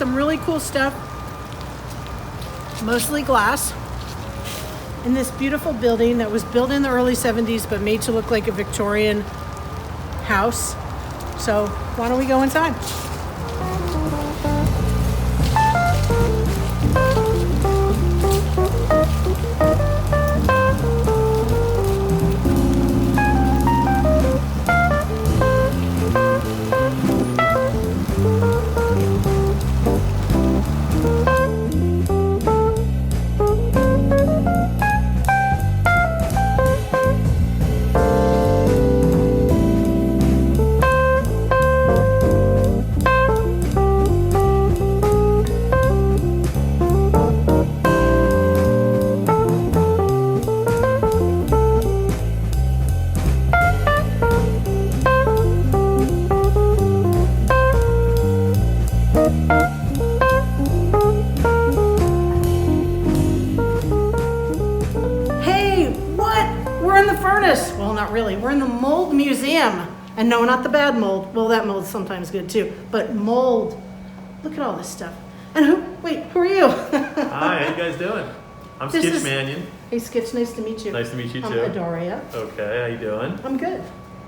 some really cool stuff, mostly glass, in this beautiful building that was built in the early 70s but made to look like a Victorian house. So why don't we go inside? Really, we're in the mold museum, and no, not the bad mold. Well, that mold's sometimes good too, but mold. Look at all this stuff. And who are you? Hi, how you guys doing? I'm Skitch Mannion. Hey Skitch, nice to meet you. Nice to meet you too. I'm Adaria. Okay, how you doing? I'm good.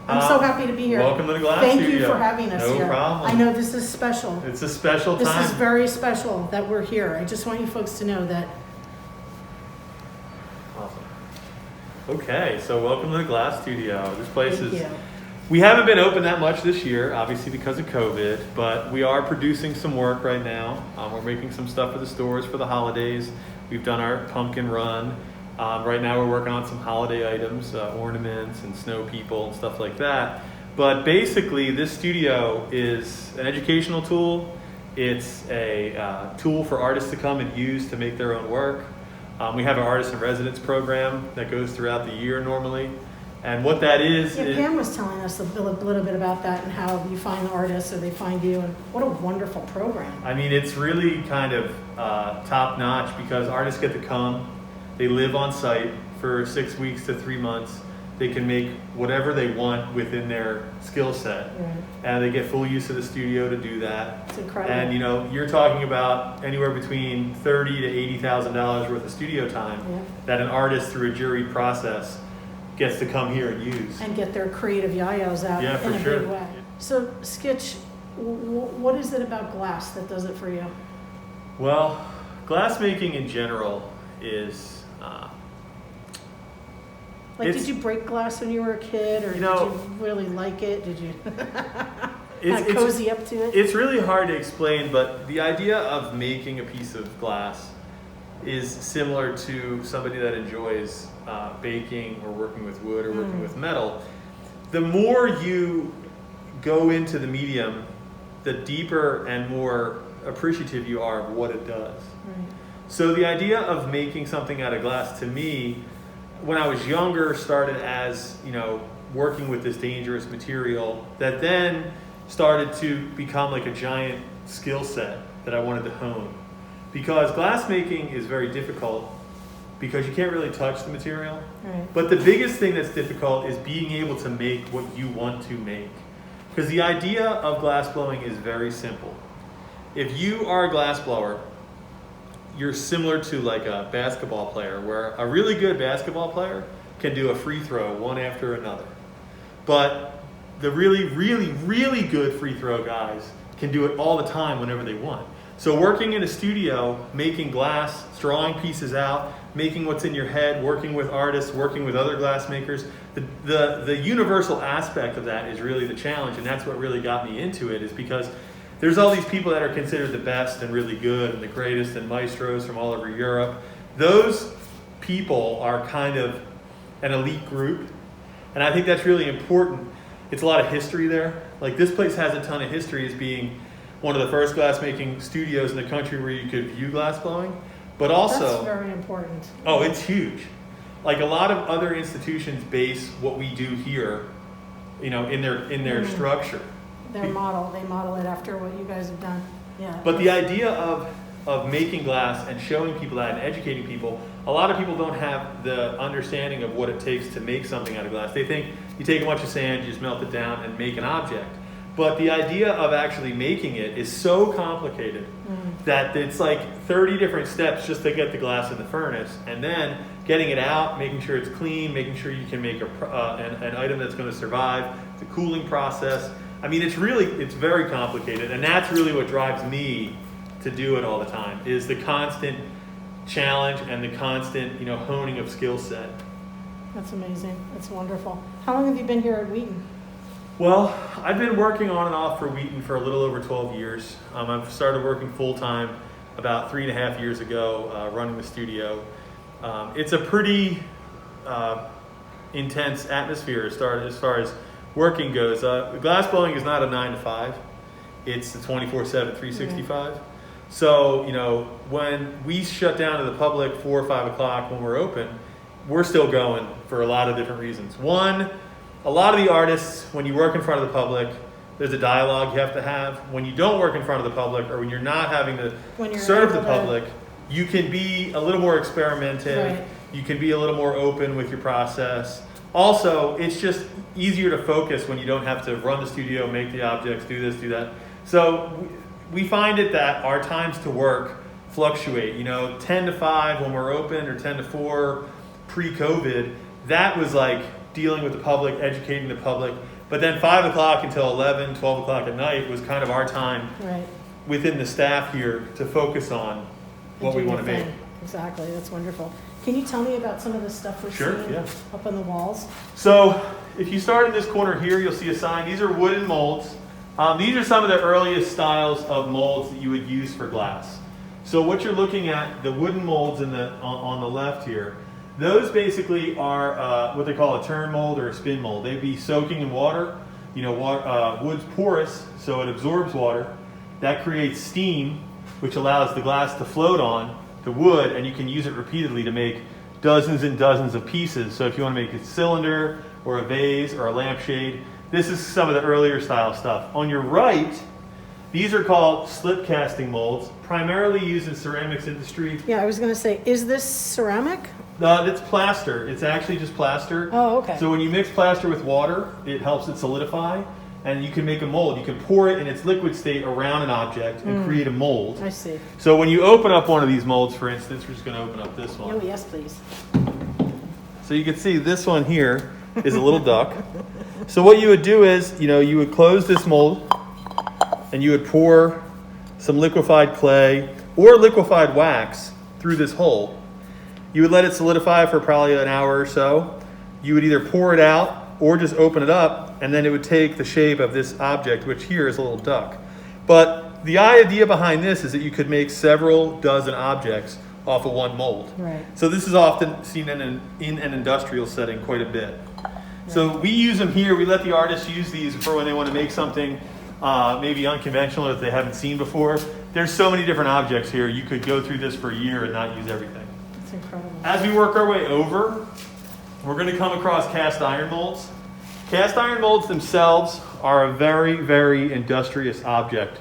I'm so happy to be here. Welcome to the Glass Thank Studio. you for having us here. No problem. I know this is special. It's a special time. This is very special that we're here. I just want you folks to know that. Awesome. Okay, so welcome to the Glass Studio. This place Thank you. We haven't been open that much this year, obviously because of COVID, but we are producing some work right now. We're making some stuff for the stores for the holidays. We've done our pumpkin run. Right now we're working on some holiday items, ornaments and snow people and stuff like that. But basically this studio is an educational tool. It's a tool for artists to come and use to make their own work. We have an artist in residence program that goes throughout the year normally. And what that is... Pam was telling us a little bit about that and how you find the artists or they find you, and what a wonderful program. I mean, it's really kind of top notch because artists get to come, they live on site for 6 weeks to 3 months. They can make whatever they want within their skill set. Right. And they get full use of the studio to do that. It's incredible. And you know, you're talking about anywhere between $30,000 to $80,000 worth of studio time that an artist through a juried process gets to come here and use. And get their creative yayos out in a big way. So, Skitch, what is it about glass that does it for you? Well, glass making in general is... did you break glass when you were a kid, or did you really like it? Did you kind of cozy up to it? It's really hard to explain, but the idea of making a piece of glass is similar to somebody that enjoys baking or working with wood or working with metal. The more you go into the medium, the deeper and more appreciative you are of what it does. Right. So the idea of making something out of glass, to me, when I was younger, started as, working with this dangerous material that then started to become like a giant skill set that I wanted to hone. Because glass making is very difficult because you can't really touch the material. Right. But the biggest thing that's difficult is being able to make what you want to make. Because the idea of glass blowing is very simple. If you are a glass blower, you're similar to like a basketball player, where a really good basketball player can do a free throw one after another. But the really, really, really good free throw guys can do it all the time whenever they want. So working in a studio, making glass, drawing pieces out, making what's in your head, working with artists, working with other glass makers, the universal aspect of that is really the challenge, and that's what really got me into it, is because there's all these people that are considered the best and really good and the greatest and maestros from all over Europe. Those people are kind of an elite group, and I think that's really important. It's a lot of history there. Like, this place has a ton of history as being one of the first glass making studios in the country where you could view glass blowing, but also... That's very important. Oh, it's huge. Like, a lot of other institutions base what we do here, in their structure. They model it after what you guys have done. Yeah. But the idea of making glass and showing people that and educating people, a lot of people don't have the understanding of what it takes to make something out of glass. They think you take a bunch of sand, you just melt it down and make an object. But the idea of actually making it is so complicated that it's like 30 different steps just to get the glass in the furnace, and then getting it out, making sure it's clean, making sure you can make an item that's going to survive, the cooling process. I mean, it's very complicated, and that's really what drives me to do it all the time, is the constant challenge and the constant, honing of skill set. That's amazing. That's wonderful. How long have you been here at Wheaton? Well, I've been working on and off for Wheaton for a little over 12 years. I've started working full-time about 3.5 years ago, running the studio. It's a pretty intense atmosphere as far as working goes. Glass blowing is not a 9 to 5. It's a 24/7, 365. So, when we shut down to the public 4 or 5 o'clock when we're open, we're still going for a lot of different reasons. One, a lot of the artists, when you work in front of the public, there's a dialogue you have to have. When you don't work in front of the public, or when you're not having to serve the public, you can be a little more experimentative. Right. You can be a little more open with your process. Also, it's just easier to focus when you don't have to run the studio, make the objects, do this, do that. So we find it that our times to work fluctuate. 10 to 5 when we're open, or 10 to 4 pre-COVID. That was like dealing with the public, educating the public. But then 5 o'clock until 11, 12 o'clock at night was kind of our time within the staff here to focus on what we want to make. Exactly, that's wonderful. Can you tell me about some of the stuff we're seeing up on the walls? So if you start in this corner here, you'll see a sign. These are wooden molds. These are some of the earliest styles of molds that you would use for glass. So what you're looking at, the wooden molds on the left here, those basically are what they call a turn mold or a spin mold. They'd be soaking in water. Wood's porous, so it absorbs water. That creates steam, which allows the glass to float on the wood, and you can use it repeatedly to make dozens and dozens of pieces. So if you want to make a cylinder or a vase or a lampshade, this is some of the earlier style stuff. On your right, these are called slip casting molds, primarily used in ceramics industry. Yeah, I was going to say, is this ceramic? It's plaster. It's actually just plaster. Oh, okay. So when you mix plaster with water, it helps it solidify, and you can make a mold. You can pour it in its liquid state around an object and create a mold. I see. So when you open up one of these molds, for instance, we're just going to open up this one. Oh, yes, please. So you can see this one here is a little duck. So what you would do is, you would close this mold, and you would pour some liquefied clay or liquefied wax through this hole. You would let it solidify for probably an hour or so. You would either pour it out or just open it up, and then it would take the shape of this object, which here is a little duck. But the idea behind this is that you could make several dozen objects off of one mold. Right. So this is often seen in an industrial setting quite a bit. Right. So we use them here. We let the artists use these for when they want to make something maybe unconventional that they haven't seen before. There's so many different objects here. You could go through this for a year and not use everything. That's incredible. As we work our way over, we're going to come across cast iron molds. Cast iron molds themselves are a very, very industrious object.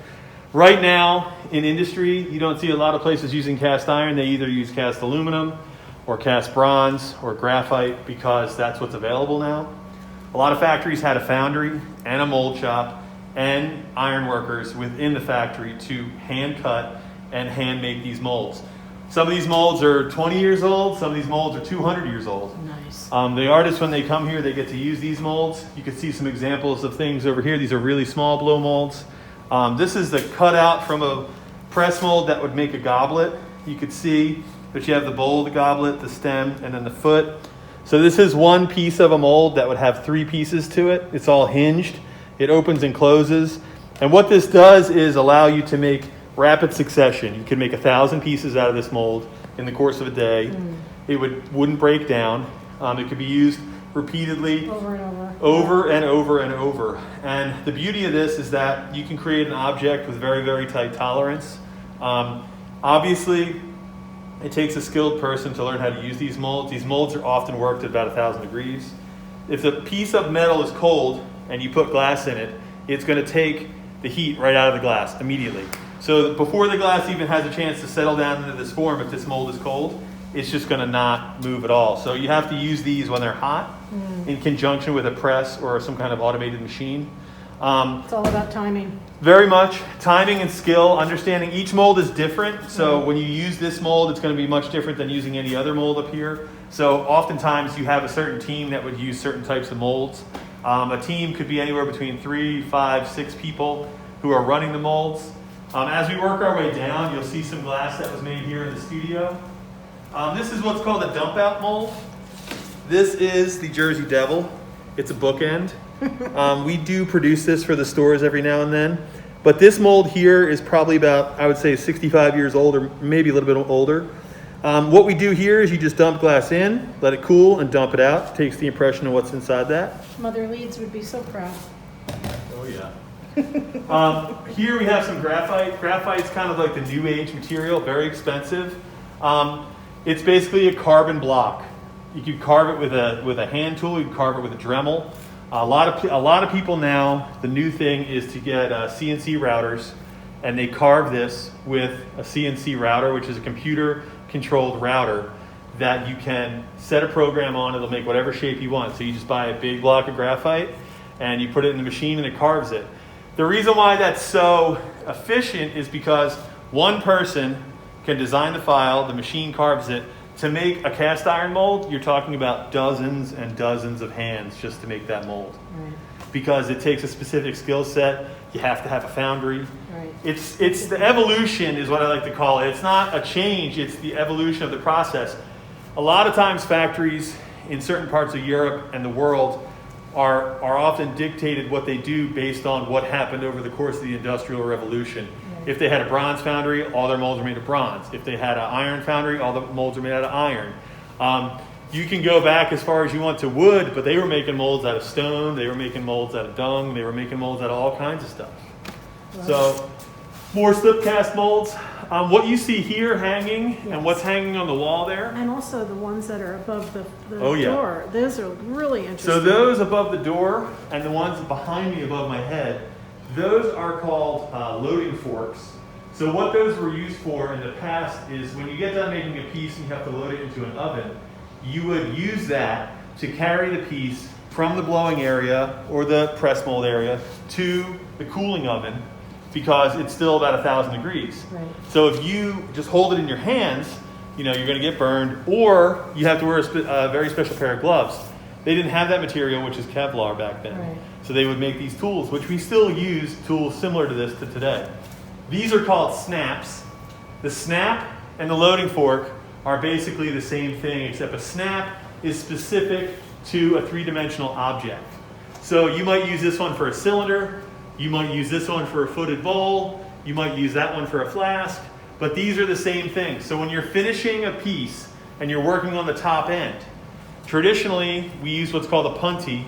Right now, in industry, you don't see a lot of places using cast iron. They either use cast aluminum or cast bronze or graphite because that's what's available now. A lot of factories had a foundry and a mold shop and iron workers within the factory to hand cut and hand make these molds. Some of these molds are 20 years old. Some of these molds are 200 years old. Nice. The artists, when they come here, they get to use these molds. You can see some examples of things over here. These are really small blow molds. This is the cutout from a press mold that would make a goblet. You could see that you have the bowl, the goblet, the stem, and then the foot. So this is one piece of a mold that would have 3 pieces to it. It's all hinged. It opens and closes. And what this does is allow you to make rapid succession. You can make 1,000 pieces out of this mold in the course of a day. It wouldn't break down. It could be used repeatedly over and over. And the beauty of this is that you can create an object with very, very tight tolerance. Obviously, it takes a skilled person to learn how to use these molds. These molds are often worked at about 1,000 degrees. If the piece of metal is cold and you put glass in it, it's going to take the heat right out of the glass immediately. So before the glass even has a chance to settle down into this form, if this mold is cold, it's just going to not move at all. So you have to use these when they're hot in conjunction with a press or some kind of automated machine. It's all about timing. Very much timing and skill, understanding each mold is different. So when you use this mold, it's going to be much different than using any other mold up here. So oftentimes you have a certain team that would use certain types of molds. A team could be anywhere between 3, 5, 6 people who are running the molds. As we work our way down, you'll see some glass that was made here in the studio. This is what's called a dump out mold. This is the Jersey Devil. It's a bookend. We do produce this for the stores every now and then. But this mold here is probably about, I would say, 65 years old or maybe a little bit older. What we do here is you just dump glass in, let it cool, and dump it out. It takes the impression of what's inside that. Mother Leeds would be so proud. Oh, yeah. Here we have some graphite. Graphite's kind of like the new age material, very expensive. It's basically a carbon block. You could carve it with a hand tool, you could carve it with a Dremel. A lot of people now, the new thing is to get CNC routers, and they carve this with a CNC router, which is a computer-controlled router that you can set a program on. It'll make whatever shape you want. So you just buy a big block of graphite, and you put it in the machine, and it carves it. The reason why that's so efficient is because one person can design the file, the machine carves it. To make a cast iron mold, you're talking about dozens and dozens of hands just to make that mold. Right. Because it takes a specific skill set. You have to have a foundry. Right. It's the evolution is what I like to call it. It's not a change, it's the evolution of the process. A lot of times factories in certain parts of Europe and the world are often dictated what they do based on what happened over the course of the Industrial Revolution. If they had a bronze foundry, all their molds were made of bronze. If they had an iron foundry, all the molds were made out of iron. You can go back as far as you want to wood, but they were making molds out of stone, they were making molds out of dung, they were making molds out of all kinds of stuff. Right. So, more slip cast molds. What you see here hanging, yes, and what's hanging on the wall there. And also the ones that are above the oh, yeah, door. Those are really interesting. So those above the door and the ones behind me above my head, those are called loading forks. So what those were used for in the past is when you get done making a piece and you have to load it into an oven, you would use that to carry the piece from the blowing area or the press mold area to the cooling oven because it's still about 1,000 degrees. Right. So if you just hold it in your hands, you're going to get burned, or you have to wear a very special pair of gloves. They didn't have that material, which is Kevlar back then. Right. So they would make these tools, which we still use tools similar to this to today. These are called snaps. The snap and the loading fork are basically the same thing, except a snap is specific to a three-dimensional object. So you might use this one for a cylinder, you might use this one for a footed bowl, you might use that one for a flask, but these are the same thing. So when you're finishing a piece and you're working on the top end, traditionally we use what's called a punty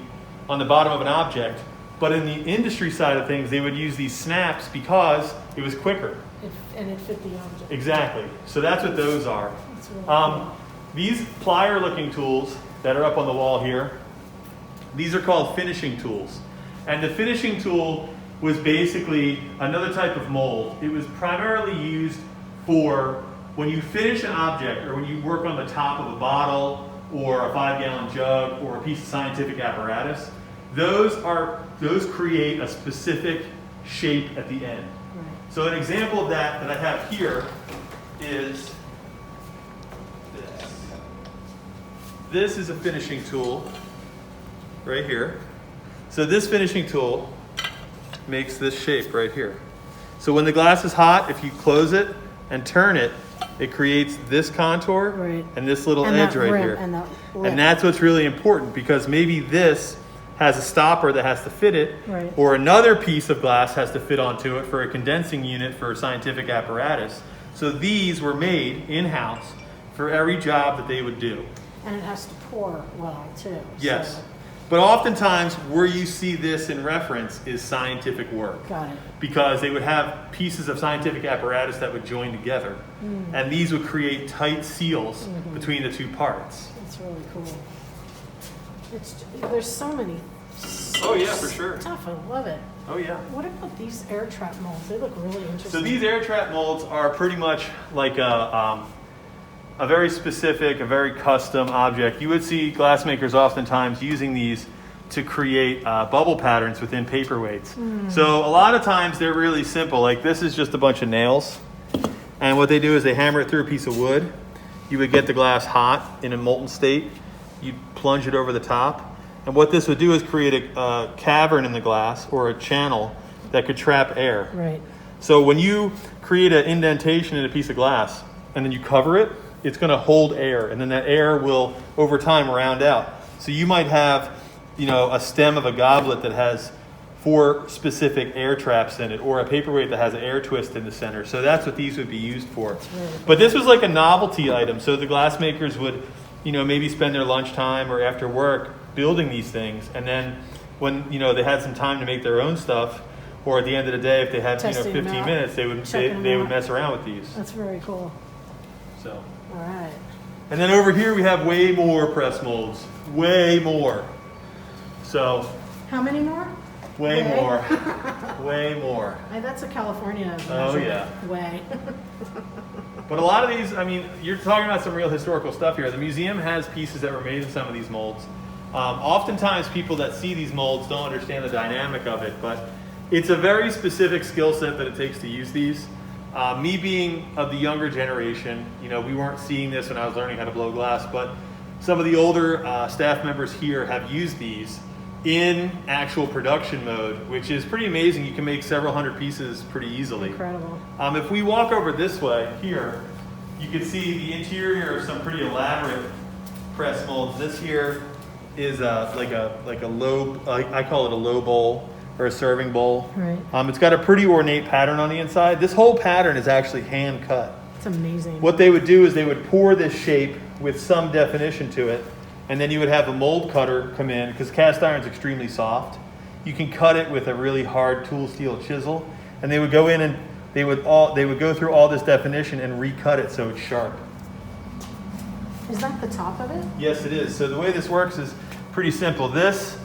on the bottom of an object, but in the industry side of things, they would use these snaps because it was quicker. And it fit the object. Exactly. So that's what those are. That's really cool. These plier-looking tools that are up on the wall here, these are called finishing tools. And the finishing tool was basically another type of mold. It was primarily used for when you finish an object or when you work on the top of a bottle or a 5-gallon jug or a piece of scientific apparatus. Those create a specific shape at the end. Right. So an example of that I have here is this. This is a finishing tool right here. So this finishing tool makes this shape right here. So when the glass is hot, if you close it and turn it, it creates this contour, right, and this little edge right rim, here. And that's what's really important, because maybe this has a stopper that has to fit it, right, or another piece of glass has to fit onto it for a condensing unit for a scientific apparatus. So these were made in-house for every job that they would do. And it has to pour well, too. Yes. So. But oftentimes where you see this in reference is scientific work. Got it. Because they would have pieces of scientific apparatus that would join together. And these would create tight seals between the two parts. That's really cool. There's so many. Oh yeah, for sure. Stuff, I love it. Oh yeah. What about these air trap molds? They look really interesting. So these air trap molds are pretty much like a very specific, a very custom object. You would see glassmakers oftentimes using these to create bubble patterns within paperweights. So a lot of times they're really simple. Like this is just a bunch of nails. And what they do is they hammer it through a piece of wood. You would get the glass hot in a molten state. You'd plunge it over the top. And what this would do is create a cavern in the glass or a channel that could trap air. Right. So when you create an indentation in a piece of glass and then you cover it, it's going to hold air. And then that air will, over time, round out. So you might have, a stem of a goblet that has 4 specific air traps in it, or a paperweight that has an air twist in the center. So that's what these would be used for. Really cool. But this was like a novelty item. So the glass makers would, maybe spend their lunchtime or after work building these things. And then when, they had some time to make their own stuff, or at the end of the day, if they had, Testing 15 them out, minutes, they would mess around with these. That's very cool. So. All right. And then over here we have way more press molds. Way more. So. How many more? Way more. Way more. That's a California Oh, measurement. yeah. Way. But a lot of these, you're talking about some real historical stuff here. The museum has pieces that were made in some of these molds. Oftentimes people that see these molds don't understand the dynamic of it, but it's a very specific skill set that it takes to use these. Me being of the younger generation, we weren't seeing this when I was learning how to blow glass, but some of the older staff members here have used these in actual production mode, which is pretty amazing. You can make several hundred pieces pretty easily. Incredible. If we walk over this way here, you can see the interior of some pretty elaborate press molds. This here is like a low, I call it a low bowl or a serving bowl. Right. It's got a pretty ornate pattern on the inside. This whole pattern is actually hand cut. It's amazing. What they would do is they would pour this shape with some definition to it, and then you would have a mold cutter come in, because cast iron is extremely soft. You can cut it with a really hard tool steel chisel, and they would go in and they would go through all this definition and recut it so it's sharp. Is that the top of it? Yes, it is. So the way this works is pretty simple. This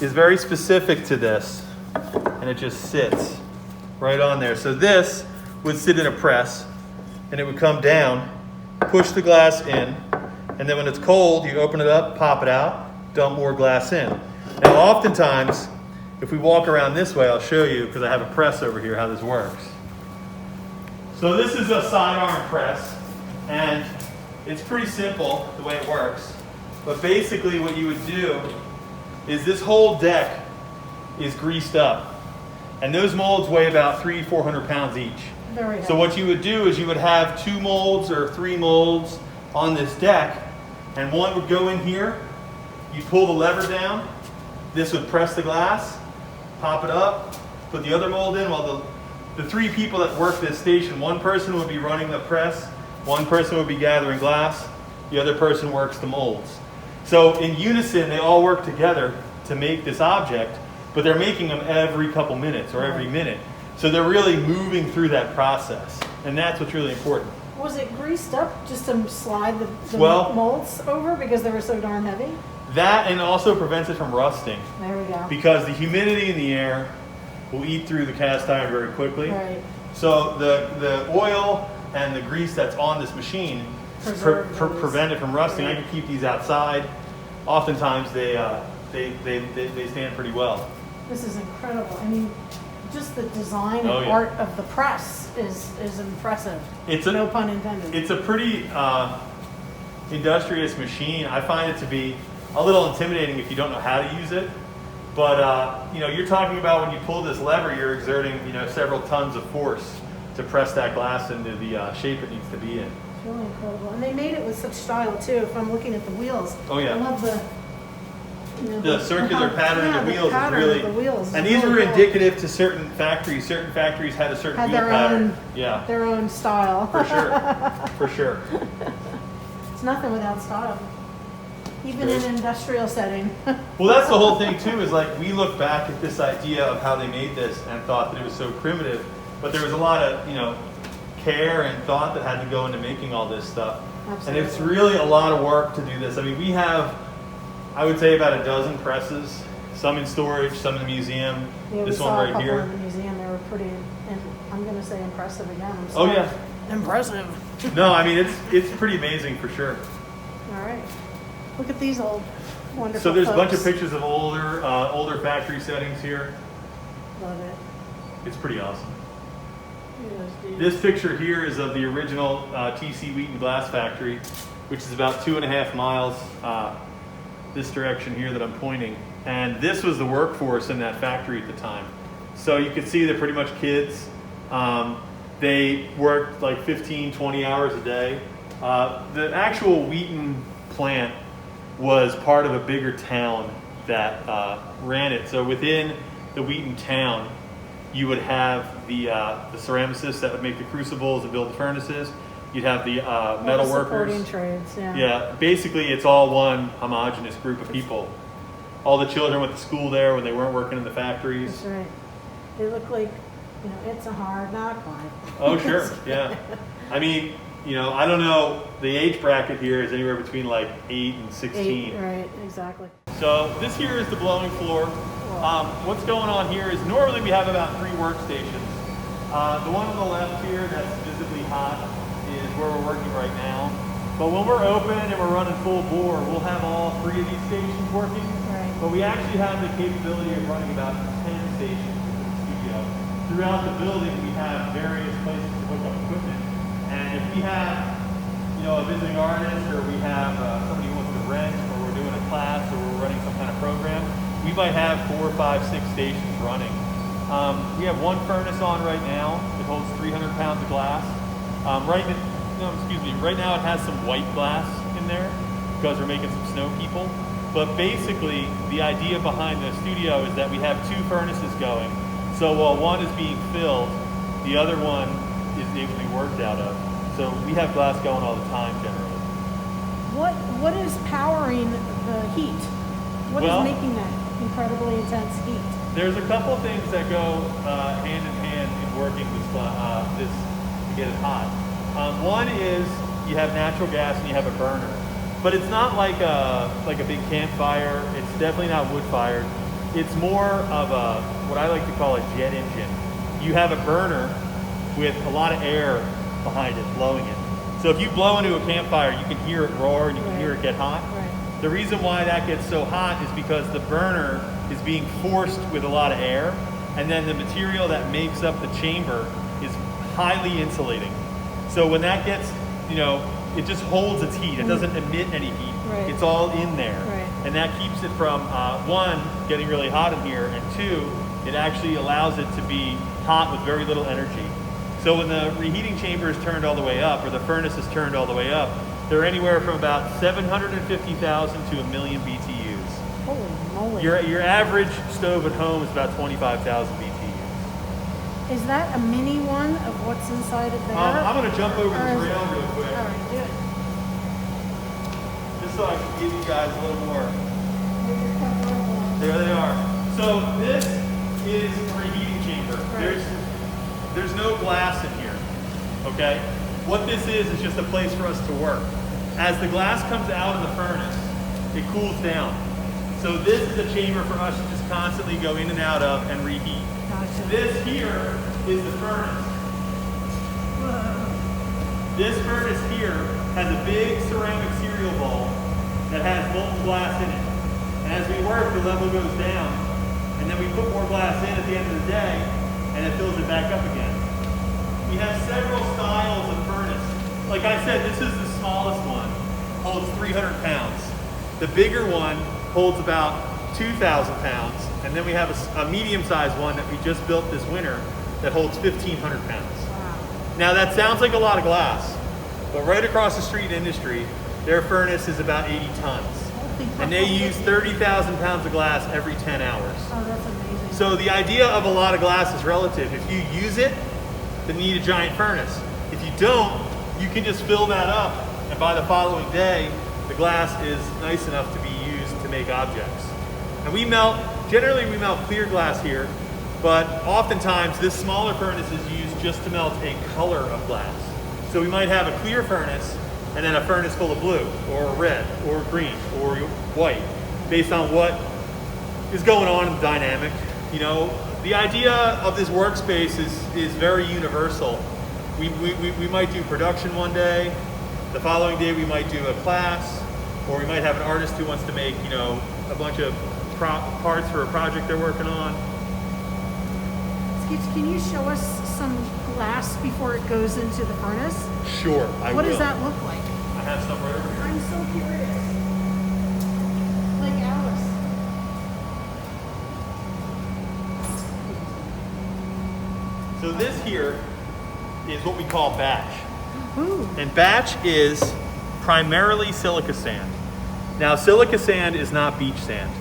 is very specific to this, and it just sits right on there. So this would sit in a press, and it would come down, push the glass in, and then when it's cold, you open it up, pop it out, dump more glass in. Now, oftentimes, if we walk around this way, I'll show you, because I have a press over here, how this works. So this is a sidearm press, and it's pretty simple the way it works. But basically what you would do is this whole deck is greased up. And those molds weigh about 300-400 pounds each. Very heavy. So what you would do is you would have 2 molds or 3 molds on this deck, and one would go in here. You pull the lever down. This would press the glass, pop it up, put the other mold in. While the 3 people that work this station, one person would be running the press, one person would be gathering glass, the other person works the molds. So in unison, they all work together to make this object, but they're making them every couple minutes or every minute. So they're really moving through that process, and that's what's really important. Was it greased up just to slide the Well- molds over because they were so darn heavy? That, and also prevents it from rusting, There we go. because the humidity in the air will eat through the cast iron very quickly. Right. So the oil and the grease that's on this machine prevent it from rusting. I can keep these outside. Oftentimes they stand pretty well. This is incredible. I mean, just the design Oh, and yeah. art of the press is impressive. No pun intended. It's a pretty industrious machine. I find it to be a little intimidating if you don't know how to use it. But you're talking about when you pull this lever, you're exerting several tons of force to press that glass into the shape it needs to be in. It's really incredible. And they made it with such style too. If I'm looking at the wheels, Oh, yeah. I love The circular pattern of the wheels is really, the wheels and is these really were cool. indicative to certain factories. Certain factories had a certain Had wheel their pattern. own, Yeah, their own style. for sure, for sure. It's nothing without style, even Right. in an industrial setting. Well, that's the whole thing too. Is like we look back at this idea of how they made this and thought that it was so primitive, but there was a lot of care and thought that had to go into making all this stuff. Absolutely. And it's really a lot of work to do this. I mean, we have, I would say, about a dozen presses. Some in storage, some in the museum. Yeah, This we one saw a right couple here. in the museum. They were pretty, and I'm going to say impressive again. I'm Oh sorry. yeah. Impressive. No, I mean it's pretty amazing for sure. All right. Look at these old Wonderful. So there's a bunch of folks. pictures of older factory settings here. Love it. It's pretty awesome. Yes, dude. This picture here is of the original TC Wheaton glass factory, which is about 2.5 miles this direction here that I'm pointing. And this was the workforce in that factory at the time. So you can see they're pretty much kids. They worked like 15, 20 hours a day. The actual Wheaton plant was part of a bigger town that ran it. So within the Wheaton town, you would have the ceramicists that would make the crucibles and build the furnaces. You'd have the metal workers. Supporting trades, yeah. Yeah, basically it's all one homogenous group of people. All the children went to school there when they weren't working in the factories. That's right. They look like, it's a hard knock life. Oh, sure, yeah. I mean, I don't know, the age bracket here is anywhere between like 8 and 16. 8, right, exactly. So this here is the blowing floor. What's going on here is normally we have about 3 workstations. The one on the left here that's visibly hot is where we're working right now. But when we're open and we're running full bore, we'll have all 3 of these stations working. Right. But we actually have the capability of running about 10 stations in the studio. Throughout the building, we have various places to hook up equipment. And if we have, a visiting artist, or we have somebody who wants to rent, or we're doing a class, or we're running some kind of program, we might have 4, 5, 6 stations running. We have one furnace on right now. It holds 300 pounds of glass. Right now it has some white glass in there because we're making some snow people. But basically, the idea behind the studio is that we have 2 furnaces going. So while one is being filled, the other one is able to be worked out of. So we have glass going all the time generally. What is powering the heat? What is making that incredibly intense heat? There's a couple of things that go hand in hand in working this to get it hot. One is you have natural gas and you have a burner, but it's not like a big campfire. It's definitely not wood fired. It's more of what I like to call a jet engine. You have a burner with a lot of air behind it, blowing it. So if you blow into a campfire, you can hear it roar and you can hear it get hot. Right. The reason why that gets so hot is because the burner is being forced with a lot of air, and then the material that makes up the chamber is highly insulating. So when that gets, it just holds its heat. It doesn't emit any heat. Right. It's all in there. Right. And that keeps it from, 1, getting really hot in here, and 2, it actually allows it to be hot with very little energy. So when the reheating chamber is turned all the way up, or the furnace is turned all the way up, they're anywhere from about 750,000 to 1 million BTUs. Holy moly. Your average stove at home is about 25,000 BTUs. Is that a mini one of what's inside of there? I'm going to jump over this rail real quick, All right, do it. just so I can give you guys a little more. There they are. So this is a reheating chamber. Right. There's no glass in here, okay? What this is just a place for us to work. As the glass comes out of the furnace, it cools down. So this is a chamber for us to just constantly go in and out of and reheat. Gotcha. This here is the furnace. Whoa. This furnace here has a big ceramic cereal bowl that has molten glass in it. And as we work, the level goes down. And then we put more glass in at the end of the day, and it fills it back up again. We have several styles of furnace. Like I said, this is the smallest one, holds 300 pounds. The bigger one holds about 2,000 pounds. And then we have a medium-sized one that we just built this winter that holds 1,500 pounds. Wow. Now that sounds like a lot of glass, but right across the street industry, their furnace is about 80 tons. And they use 30,000 pounds of glass every 10 hours. Oh, that's amazing. So the idea of a lot of glass is relative. If you use it, then you need a giant furnace. If you don't, you can just fill that up, and by the following day, the glass is nice enough to be used to make objects. And generally we melt clear glass here, but oftentimes this smaller furnace is used just to melt a color of glass. So we might have a clear furnace, and then a furnace full of blue, or red, or green, or white, based on what is going on in the dynamic. The idea of this workspace is very universal. We might do production one day, the following day we might do a class, Or we might have an artist who wants to make, you know, a bunch of parts for a project they're working on. Skips, can you show us some glass before it goes into the furnace? Sure, I will. What does that look like? I have some right over here. I'm so curious. Like Alice. So this here is what we call batch. Ooh. And batch is primarily silica sand. Now, silica sand is not beach sand.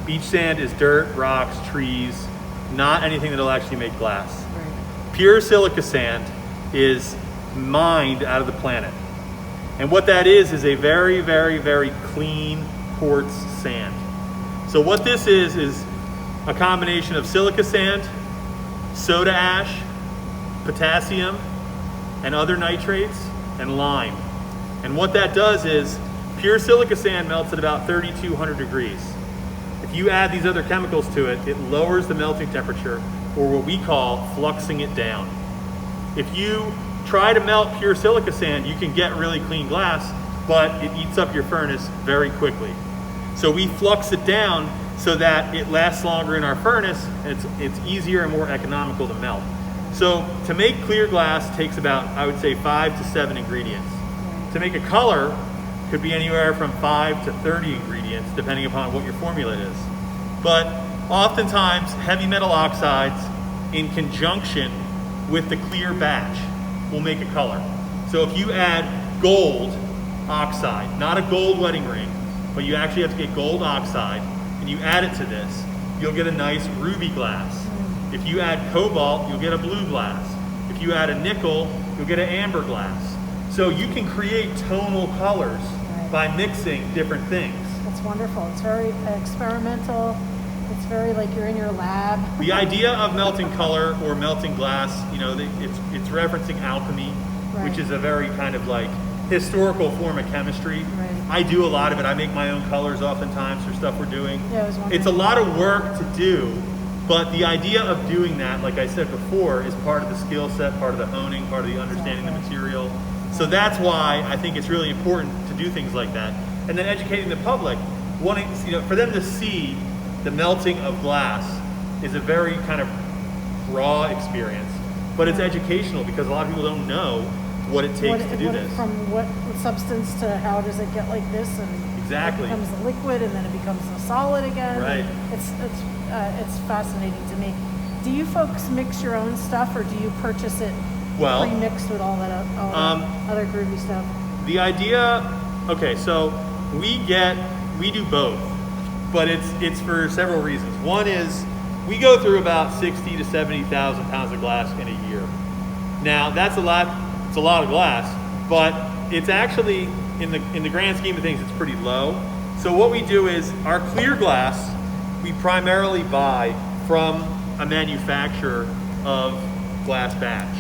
Beach sand is dirt, rocks, trees, not anything that'll actually make glass. Right. Pure silica sand is mined out of the planet. And what that is a very, very, very clean quartz sand. So what this is a combination of silica sand, soda ash, potassium, and other nitrates, and lime. And what that does is, pure silica sand melts at about 3,200 degrees. If you add these other chemicals to it, it lowers the melting temperature, or what we call fluxing it down. If you try to melt pure silica sand, you can get really clean glass, but it eats up your furnace very quickly. So we flux it down so that it lasts longer in our furnace, and it's easier and more economical to melt. So to make clear glass takes about, I would say, 5 to 7 ingredients. To make a color could be anywhere from 5 to 30 ingredients, depending upon what your formula is. But oftentimes, heavy metal oxides in conjunction with the clear batch will make a color. So if you add gold oxide, not a gold wedding ring, but you actually have to get gold oxide, and you add it to this, you'll get a nice ruby glass. If you add cobalt, you'll get a blue glass. If you add a nickel, you'll get an amber glass. So you can create tonal colors by mixing different things. That's wonderful. It's very experimental. It's very like you're in your lab. The idea of melting color or melting glass, you know, it's referencing alchemy, which is a very kind of like historical form of chemistry. Right. I do a lot of it. I make my own colors oftentimes for stuff we're doing. Yeah, I was wondering. It's a lot of work to do, but the idea of doing that, like I said before, is part of the skill set, part of the honing, part of the understanding the material. So that's why I think it's really important to do things like that. And then educating the public, wanting, you know, for them to see the melting of glass is a very kind of raw experience, but it's educational because a lot of people don't know what it takes to do this. From what substance to how does it get like this, and exactly. it becomes a liquid and then it becomes a solid again. Right. It's fascinating to me. Do you folks mix your own stuff, or do you purchase it pre-mixed with all that other groovy stuff? The idea, okay, so we do both, but it's for several reasons. One is we go through about 60 to 70,000 pounds of glass in a year. Now that's a lot. It's a lot of glass, but it's actually in the grand scheme of things, it's pretty low. So what we do is our clear glass we primarily buy from a manufacturer of glass batch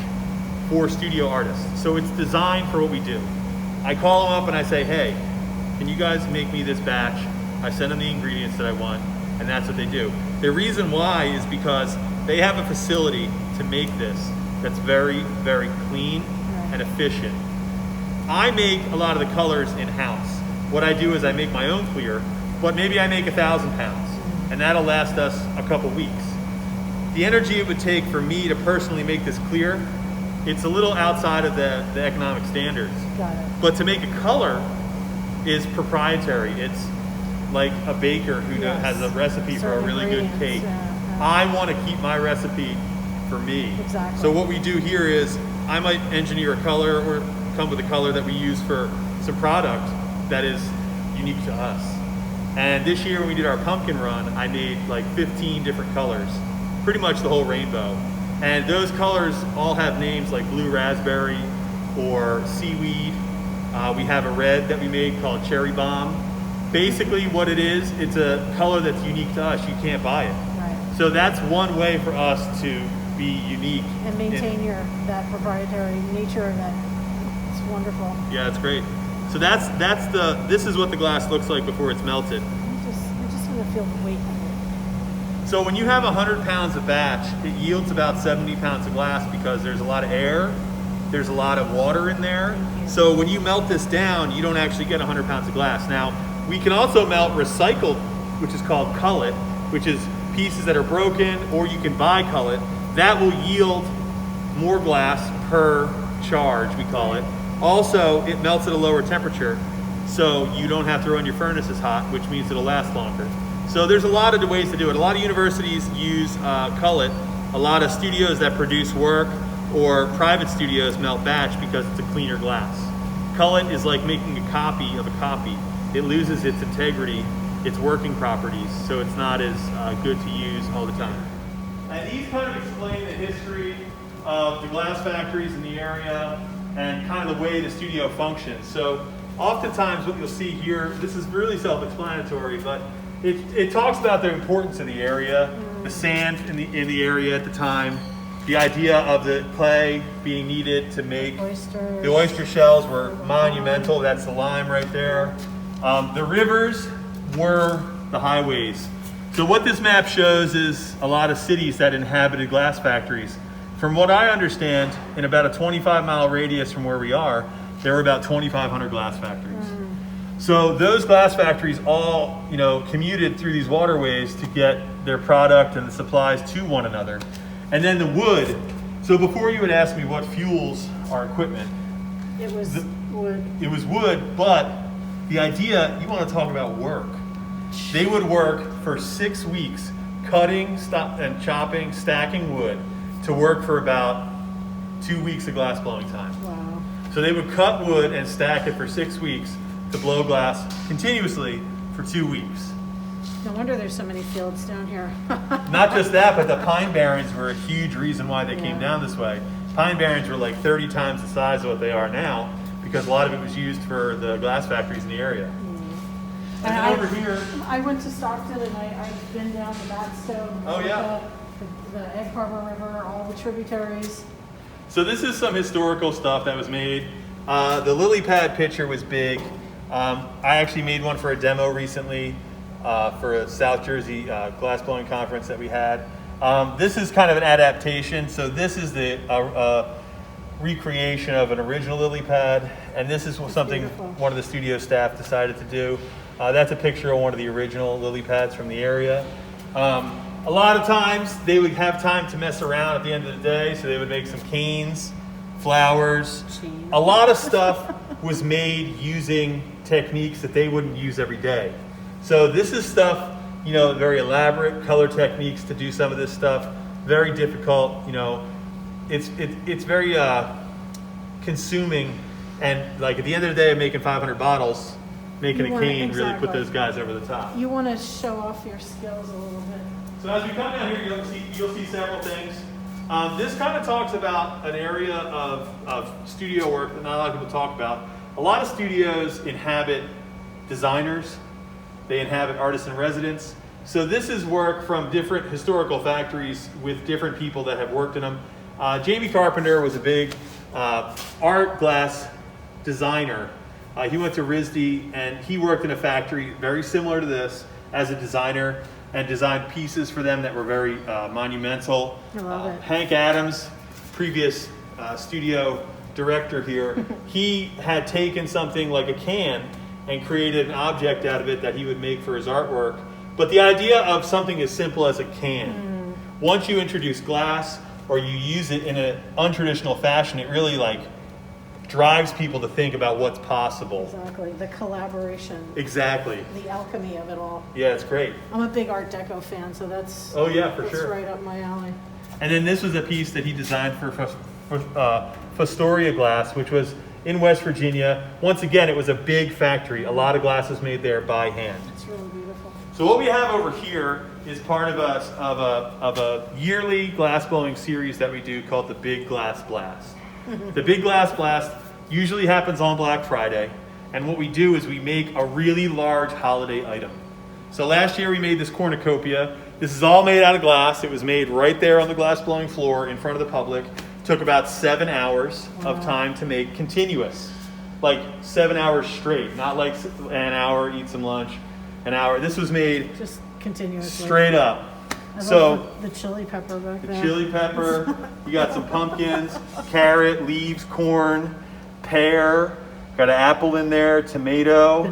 for studio artists. So it's designed for what we do. I call them up and I say, hey, can you guys make me this batch? I send them the ingredients that I want, and that's what they do. The reason why is because they have a facility to make this that's very, very clean and efficient. I make a lot of the colors in-house. What I do is I make my own clear, but maybe I make 1,000 pounds, and that'll last us a couple weeks. The energy it would take for me to personally make this clear, it's a little outside of the economic standards. Got it. But to make a color is proprietary. It's like a baker who has a recipe for a really good cake. I want to keep my recipe for me. Exactly. So what we do here is I might engineer a color or come with a color that we use for some product that is unique to us. And this year when we did our pumpkin run, I made like 15 different colors, pretty much the whole rainbow. And those colors all have names like blue raspberry or seaweed. We have a red that we made called cherry bomb. Basically what it is, it's a color that's unique to us. You can't buy it. Right. So that's one way for us to be unique. And maintain that proprietary nature of that. It's wonderful. Yeah, it's great. So this is what the glass looks like before it's melted. I'm just gonna feel the weight of it. So when you have 100 pounds of batch, it yields about 70 pounds of glass because there's a lot of air There's a lot of water in there. So when you melt this down, you don't actually get 100 pounds of glass. Now, we can also melt recycled, which is called cullet, which is pieces that are broken, or you can buy cullet. That will yield more glass per charge, we call it. Also, it melts at a lower temperature, so you don't have to run your furnace as hot, which means it'll last longer. So there's a lot of ways to do it. A lot of universities use cullet. A lot of studios that produce work or private studios melt batch because it's a cleaner glass. Cullet is like making a copy of a copy. It loses its integrity, its working properties, so it's not as good to use all the time. And these kind of explain the history of the glass factories in the area and kind of the way the studio functions. So oftentimes what you'll see here, this is really self-explanatory, but it talks about the importance of the area, the sand in the area at the time, the idea of the clay being needed to make the oyster shells were monumental. That's the lime right there. The rivers were the highways. So what this map shows is a lot of cities that inhabited glass factories. From what I understand, in about a 25-mile radius from where we are, there were about 2,500 glass factories. So those glass factories all, commuted through these waterways to get their product and the supplies to one another. And then the wood. So before you would ask me what fuels our equipment, It was wood. it was wood, but the idea, you want to talk about work. They would work for 6 weeks cutting and chopping, stacking wood to work for about 2 weeks of glass blowing time. Wow. So they would cut wood and stack it for 6 weeks to blow glass continuously for 2 weeks. No wonder there's so many fields down here. Not just that, but the pine barrens were a huge reason why they came Yeah. down this way. Pine barrens were like 30 times the size of what they are now because a lot of it was used for the glass factories in the area. And then over here, I went to Stockton and I've been down the Batstone. Oh, yeah. The Egg Harbor River, all the tributaries. so this is some historical stuff that was made. The lily pad picture was big. I actually made one for a demo recently for a South Jersey glass blowing conference that we had. This is kind of an adaptation. So this is the recreation of an original lily pad, and this is something beautiful. one of the studio staff decided to do. That's a picture of one of the original lily pads from the area. A lot of times they would have time to mess around at the end of the day, so they would make some canes, flowers. Cheese. A lot of stuff was made using techniques that they wouldn't use every day. So this is stuff, very elaborate color techniques to do some of this stuff. Very difficult, it's very consuming, and like at the end of the day, making 500 bottles, making You a want- cane really put exactly. those guys over the top. You want to show off your skills a little bit. So as we come down here, you'll see several things. This kind of talks about an area of studio work that not a lot of people talk about. A lot of studios inhabit designers. They inhabit artists in residence. So this is work from different historical factories with different people that have worked in them. Jamie Carpenter was a big art glass designer. He went to RISD and he worked in a factory very similar to this as a designer and designed pieces for them that were very monumental. I love it. Hank Adams, previous studio director here, he had taken something like a can and created an object out of it that he would make for his artwork. But the idea of something as simple as a can, once you introduce glass or you use it in an untraditional fashion, it really drives people to think about what's possible. Exactly. The collaboration. Exactly. The alchemy of it all. Yeah, it's great. I'm a big Art Deco fan, so that's Oh yeah, for that's sure. right up my alley. And then this was a piece that he designed for Fostoria Glass, which was in West Virginia. Once again, it was a big factory. A lot of glass was made there by hand. It's really beautiful. So what we have over here is part of a yearly glass blowing series that we do called the Big Glass Blast. The Big Glass Blast usually happens on Black Friday, and what we do is we make a really large holiday item. So last year we made this cornucopia. This is all made out of glass. It was made right there on the glass blowing floor in front of the public. Took about 7 hours of time to make continuous, like 7 hours straight, not like an hour, eat some lunch, an hour. This was made Just continuously. straight up. I So love the chili pepper back the there. chili pepper, you got some pumpkins, carrot, leaves, corn, pear, got an apple in there, tomato,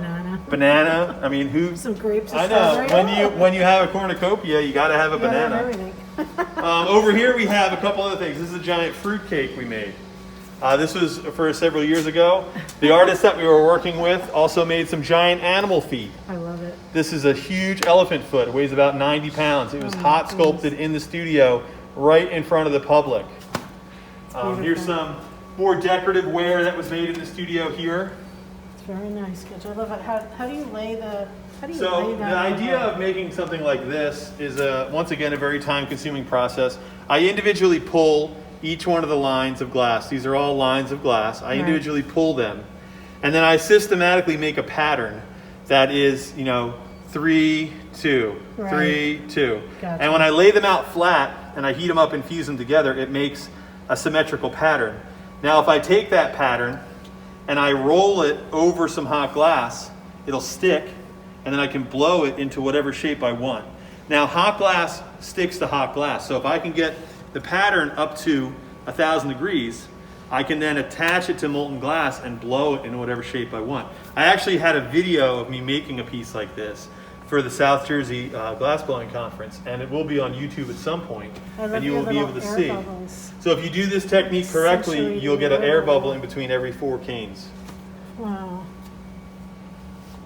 banana. I mean, who? Some grapes. And I know. strawberry. When you have a cornucopia, you got to have a You gotta have banana. everything. Over here we have a couple other things. This is a giant fruit cake we made. This was for several years ago. The artist that we were working with also made some giant animal feet. I love it. This is a huge elephant foot. It weighs about 90 pounds. It was hot sculpted in the studio right in front of the public. Here's some more decorative ware that was made in the studio here. It's very nice, Kitch. I love it. How do you lay the? How do you So lay the that? idea of making something like this is once again a very time-consuming process. I individually pull each one of the lines of glass. These are all lines of glass. I individually pull them, and then I systematically make a pattern that is, 3, 2, 3, 2. Gotcha. And when I lay them out flat and I heat them up and fuse them together, it makes a symmetrical pattern. Now, if I take that pattern and I roll it over some hot glass, it'll stick, and then I can blow it into whatever shape I want. Now, hot glass sticks to hot glass, so if I can get the pattern up to 1,000 degrees, I can then attach it to molten glass and blow it in whatever shape I want. I actually had a video of me making a piece like this for the South Jersey Glassblowing Conference, and it will be on YouTube at some point, and you will be able to see. Bubbles. So if you do this technique correctly, you'll get an air bubble in between every 4 canes. Wow.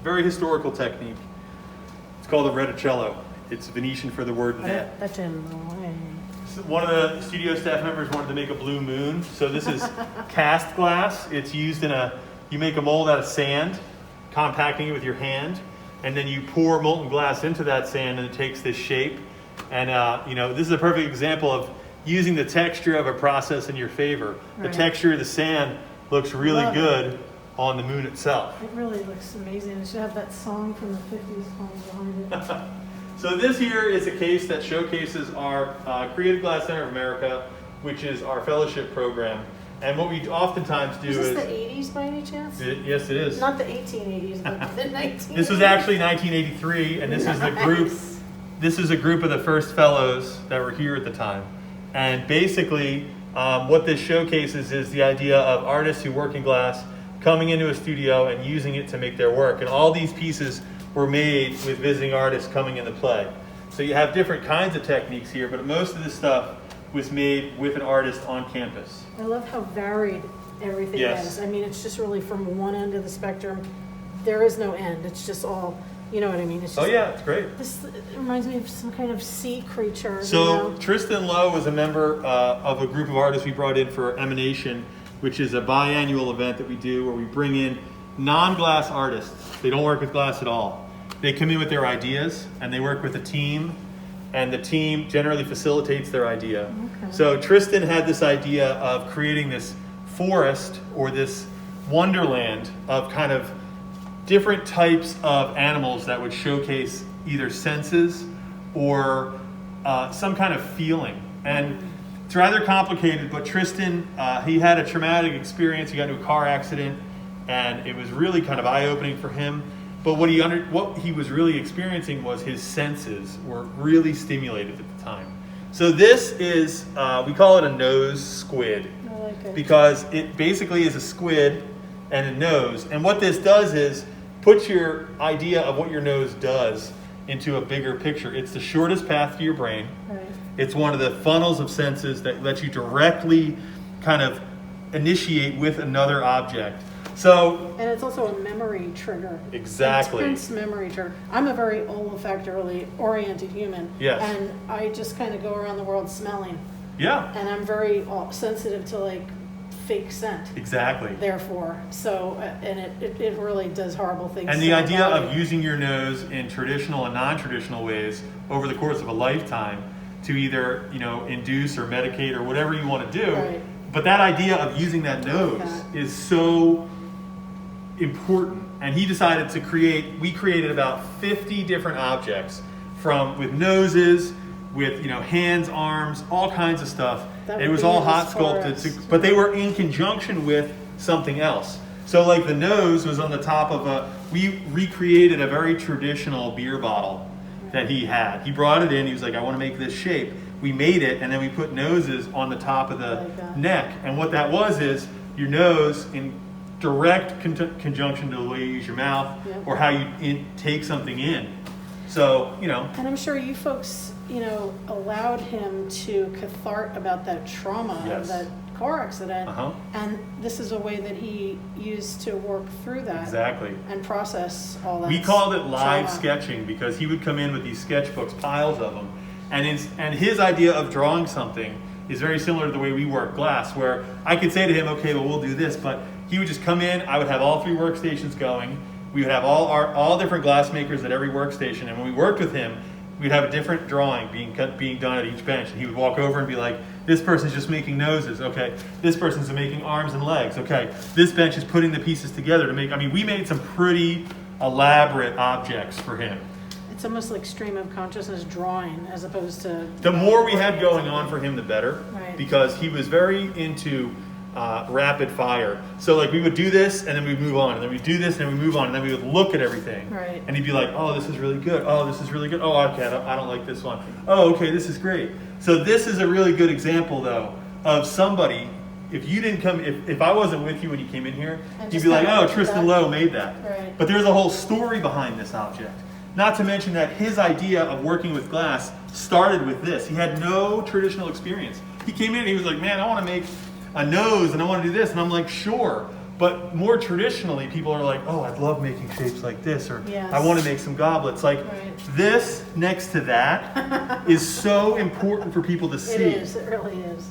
Very historical technique. It's called a reticello. It's Venetian for the word net. That's in the way. One of the studio staff members wanted to make a blue moon. So this is cast glass. It's used you make a mold out of sand, compacting it with your hand, and then you pour molten glass into that sand and it takes this shape. And this is a perfect example of using the texture of a process in your favor. The texture of the sand looks really good on the moon itself. It really looks amazing. It should have that song from the 50s playing behind it. So this here is a case that showcases our Creative Glass Center of America, which is our fellowship program. And what we oftentimes do is this the 80s by any chance? Yes, it is. Not the 1880s, but the 1980s. This was actually 1983, and this is the group. This is a group of the first fellows that were here at the time. And basically, what this showcases is the idea of artists who work in glass coming into a studio and using it to make their work. And all these pieces were made with visiting artists coming into play. So you have different kinds of techniques here, but most of this stuff was made with an artist on campus. I love how varied everything is. I mean, it's just really from one end of the spectrum. There is no end. It's just all, you know what I mean? It's just, it's great. It reminds me of some kind of sea creature. So Tristan Lowe was a member of a group of artists we brought in for Emanation, which is a biannual event that we do where we bring in non-glass artists. They don't work with glass at all. They come in with their ideas and they work with a team, and the team generally facilitates their idea. Okay. So Tristan had this idea of creating this forest or this wonderland of kind of different types of animals that would showcase either senses or some kind of feeling. And it's rather complicated, but Tristan, he had a traumatic experience. He got into a car accident, and it was really kind of eye-opening for him. But what he was really experiencing was his senses were really stimulated at the time. So this is, we call it a nose squid. I like it. Because it basically is a squid and a nose. And what this does is put your idea of what your nose does into a bigger picture. It's the shortest path to your brain. Right. It's one of the funnels of senses that lets you directly kind of initiate with another object. So, and it's also a memory trigger. Exactly. Intense memory trigger. I'm a very olfactorily oriented human. Yes. And I just kind of go around the world smelling. Yeah. And I'm very sensitive to like fake scent. Exactly. Therefore, so, and it really does horrible things. And the idea of using your nose in traditional and non-traditional ways over the course of a lifetime to either, induce or medicate or whatever you want to do. Right. But that idea of using that nose is so important. And he decided to we created about 50 different objects with noses, with hands, arms, all kinds of stuff. It was all hot sculpted, but they were in conjunction with something else. So like the nose was on the top of we recreated a very traditional beer bottle that he had. He brought it in. He was like, I want to make this shape. We made it, and then we put noses on the top of the neck. And what that was is your nose in direct conjunction to the way you use your mouth or how you take something in. So, you know. And I'm sure you folks, you know, allowed him to cathart about that trauma of that car accident. And this is a way that he used to work through that. Exactly. And process all that. We called it live sketching because he would come in with these sketchbooks, piles of them. And his idea of drawing something is very similar to the way we work glass, where I could say to him, okay, well, we'll do this, but he would just come in, I would have all 3 workstations going, we would have all different glass makers at every workstation, and when we worked with him, we'd have a different drawing being done at each bench, and he would walk over and be like, this person's just making noses, okay, this person's making arms and legs, okay, this bench is putting the pieces together to make, I mean, we made some pretty elaborate objects for him. It's almost like stream of consciousness drawing as opposed to... The more we had going on for him, the better. Right. Because he was very into rapid fire. So like we would do this and then we'd move on. And then we'd do this and then we'd move on. And then we would look at everything. Right. And he'd be like, oh, this is really good. Oh, this is really good. Oh, okay, I don't like this one. Oh, okay, this is great. So this is a really good example, though, of somebody... If you didn't come, if I wasn't with you when you came in here, you'd be like, oh, Tristan Lowe made that. Right. But there's a whole story behind this object. Not to mention that his idea of working with glass started with this. He had no traditional experience. He came in and he was like, man, I want to make a nose and I want to do this. And I'm like, sure. But more traditionally, people are like, oh, I'd love making shapes like this. Or I want to make some goblets. Like this next to that is so important for people to see. It is. It really is.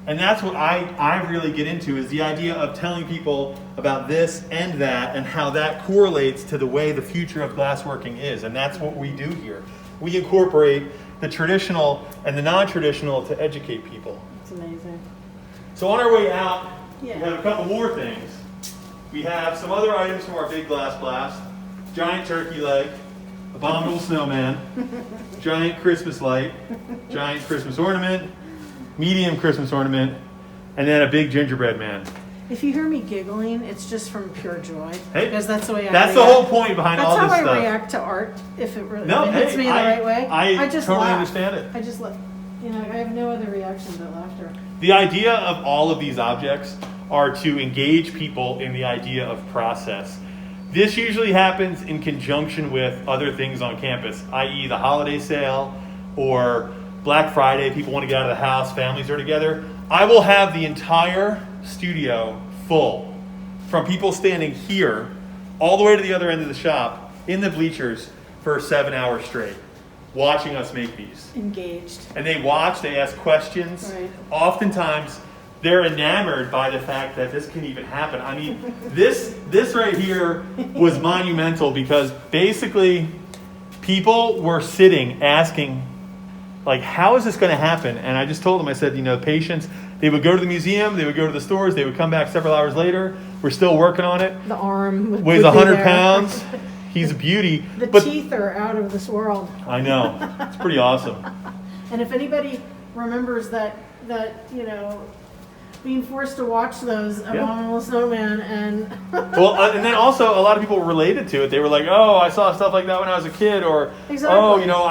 And that's what I really get into, is the idea of telling people about this and that and how that correlates to the way the future of glassworking is. And that's what we do here. We incorporate the traditional and the non-traditional to educate people. It's amazing. So on our way out, we have a couple more things. We have some other items from our big glass blast. Giant turkey leg, abominable snowman, giant Christmas light, giant Christmas ornament, medium Christmas ornament, and then a big gingerbread man. If you hear me giggling, it's just from pure joy. Hey, because that's the way I react. That's the whole point behind all this stuff. That's how I react to art, if it really hits me the I right way. I just totally laugh. understand it. I just laugh. You know, I have no other reaction but laughter. The idea of all of these objects are to engage people in the idea of process. This usually happens in conjunction with other things on campus, i.e. the holiday sale or Black Friday, people want to get out of the house, families are together. I will have the entire studio full, from people standing here all the way to the other end of the shop in the bleachers for 7 hours straight, watching us make these. Engaged. And they watch, they ask questions. Right. Oftentimes, they're enamored by the fact that this can even happen. I mean, this right here was monumental because basically people were sitting asking, like, how is this going to happen? And I just told them, I said, you know, patience. They would go to the museum, they would go to the stores, they would come back several hours later. We're still working on it. The arm weighs 100 pounds. He's a beauty. The teeth are out of this world. I know. It's pretty awesome. And if anybody remembers that you know, being forced to watch those Abominable Snowman and well, and then also a lot of people related to it. They were like, "Oh, I saw stuff like that when I was a kid," or "Oh, you know,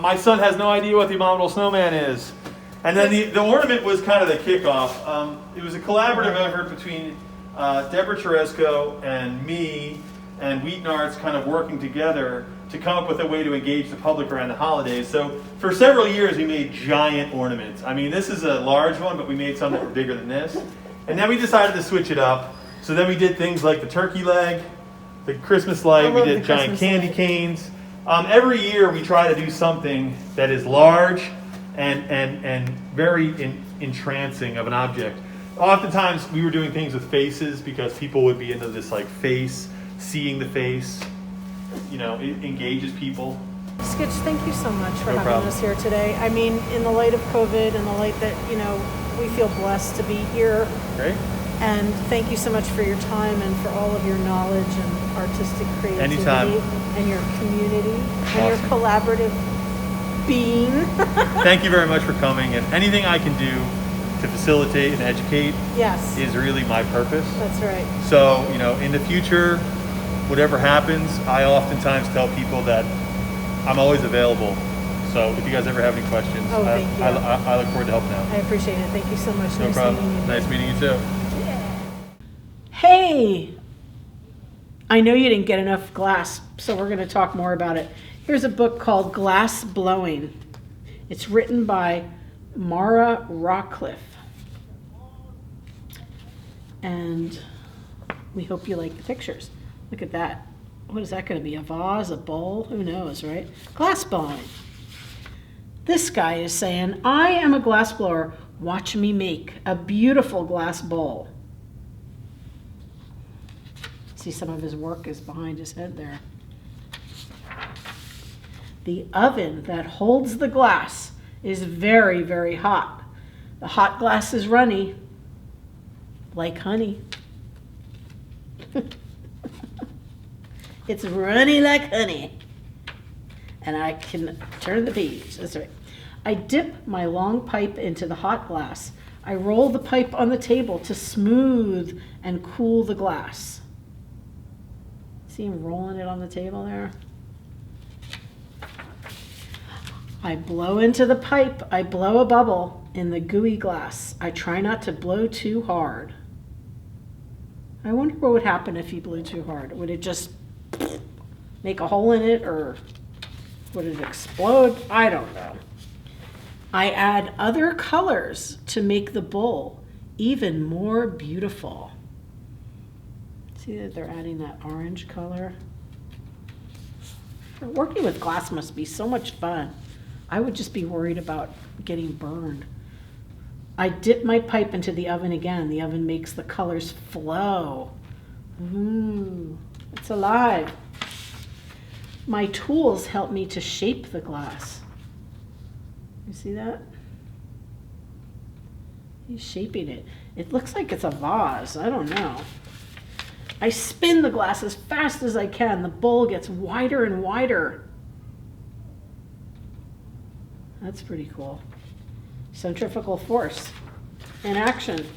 my son has no idea what the Abominable Snowman is." And then the ornament was kind of the kickoff. It was a collaborative effort between Deborah Teresco and me and Wheaton Arts, kind of working together to come up with a way to engage the public around the holidays. So for several years we made giant ornaments. I mean, this is a large one, but we made some that were bigger than this. And then we decided to switch it up. So then we did things like the turkey leg, the Christmas light, we did giant candy canes. Every year we try to do something that is large and very entrancing of an object. Oftentimes we were doing things with faces because people would be into this like face, seeing the face. You know, it engages people. Skitch, thank you so much for No having problem. us here today. I mean, in the light of COVID and the light that, you know, we feel blessed to be here. Great. And thank you so much for your time and for all of your knowledge and artistic creativity. Anytime. And your community and your collaborative being. Thank you very much for coming, and anything I can do to facilitate and educate Yes, is really my purpose. that's right. So, you know, in the future, whatever happens, I oftentimes tell people that I'm always available. So if you guys ever have any questions, Oh, thank you. I look forward to helping out. I appreciate it. Thank you so much. No Nice problem. meeting you. Nice meeting you too. Hey! I know you didn't get enough glass, so we're going to talk more about it. Here's a book called Glass Blowing. It's written by Mara Rawcliffe. And we hope you like the pictures. Look at that. What is that going to be? A vase, a bowl? Who knows, right? Glass blowing. This guy is saying, I am a glass blower. Watch me make a beautiful glass bowl. See, some of his work is behind his head there. The oven that holds the glass is very, very hot. The hot glass is runny, like honey. It's runny like honey. And I can turn the page. That's right. I dip my long pipe into the hot glass. I roll the pipe on the table to smooth and cool the glass. See him rolling it on the table there? I blow into the pipe. I blow a bubble in the gooey glass. I try not to blow too hard. I wonder what would happen if you blew too hard. Would it just make a hole in it, or would it explode? I don't know. I add other colors to make the bowl even more beautiful. See that they're adding that orange color? Working with glass must be so much fun. I would just be worried about getting burned. I dip my pipe into the oven again. The oven makes the colors flow. Ooh, it's alive. My tools help me to shape the glass. You see that? He's shaping it. It looks like it's a vase. I don't know. I spin the glass as fast as I can. The bowl gets wider and wider. That's pretty cool. Centrifugal force in action.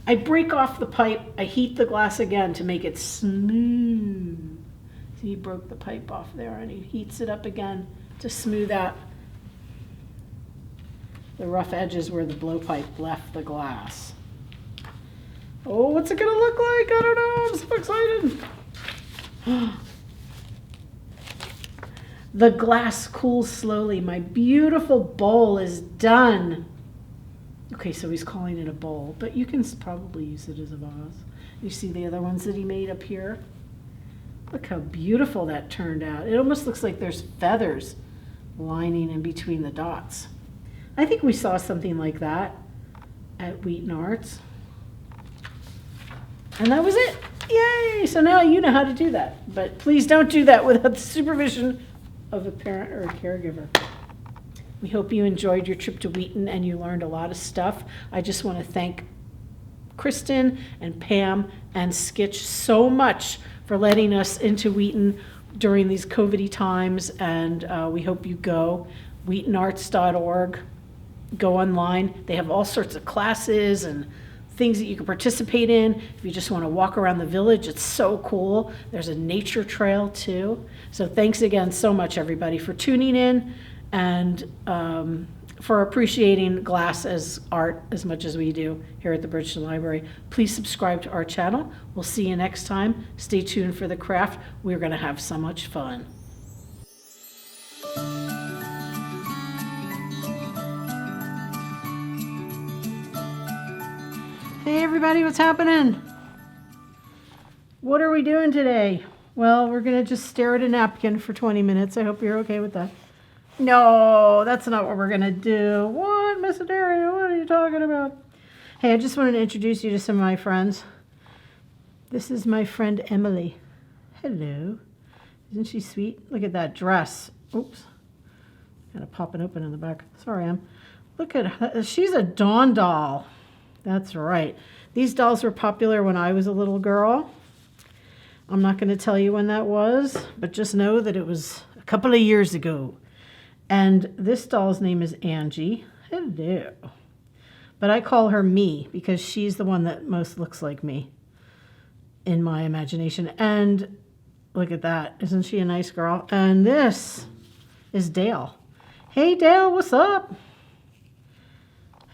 I break off the pipe. I heat the glass again to make it smooth. See, he broke the pipe off there and he heats it up again to smooth out the rough edges where the blowpipe left the glass. Oh, what's it gonna look like? I don't know. I'm so excited. The glass cools slowly. My beautiful bowl is done. Okay, so he's calling it a bowl, but you can probably use it as a vase. You see the other ones that he made up here? Look how beautiful that turned out. It almost looks like there's feathers lining in between the dots. I think we saw something like that at Wheaton Arts. And that was it. Yay! So now you know how to do that. But please don't do that without the supervision of a parent or a caregiver. We hope you enjoyed your trip to Wheaton and you learned a lot of stuff. I just want to thank Kristen and Pam and Skitch so much for letting us into Wheaton during these COVID-y times, and we hope you go. WheatonArts.org. Go online. They have all sorts of classes and things that you can participate in. If you just want to walk around the village, it's so cool. There's a nature trail too. So thanks again so much, everybody, for tuning in and for appreciating glass as art as much as we do here at the Bridgeton Library. Please subscribe to our channel. We'll see you next time. Stay tuned for the craft. We're going to have so much fun. Hey everybody, what's happening? What are we doing today? Well, we're gonna just stare at a napkin for 20 minutes. I hope you're okay with that. No, that's not what we're gonna do. What, Miss Adaria, what are you talking about? Hey, I just wanted to introduce you to some of my friends. This is my friend Emily. Hello. Isn't she sweet? Look at that dress. Oops. Kind of popping open in the back. Sorry, Em. Look at her. She's a Dawn doll. That's right. These dolls were popular when I was a little girl. I'm not going to tell you when that was, but just know that it was a couple of years ago. And this doll's name is Angie. Hello. But I call her Me because she's the one that most looks like me in my imagination. And look at that. Isn't she a nice girl? And this is Dale. Hey Dale, what's up?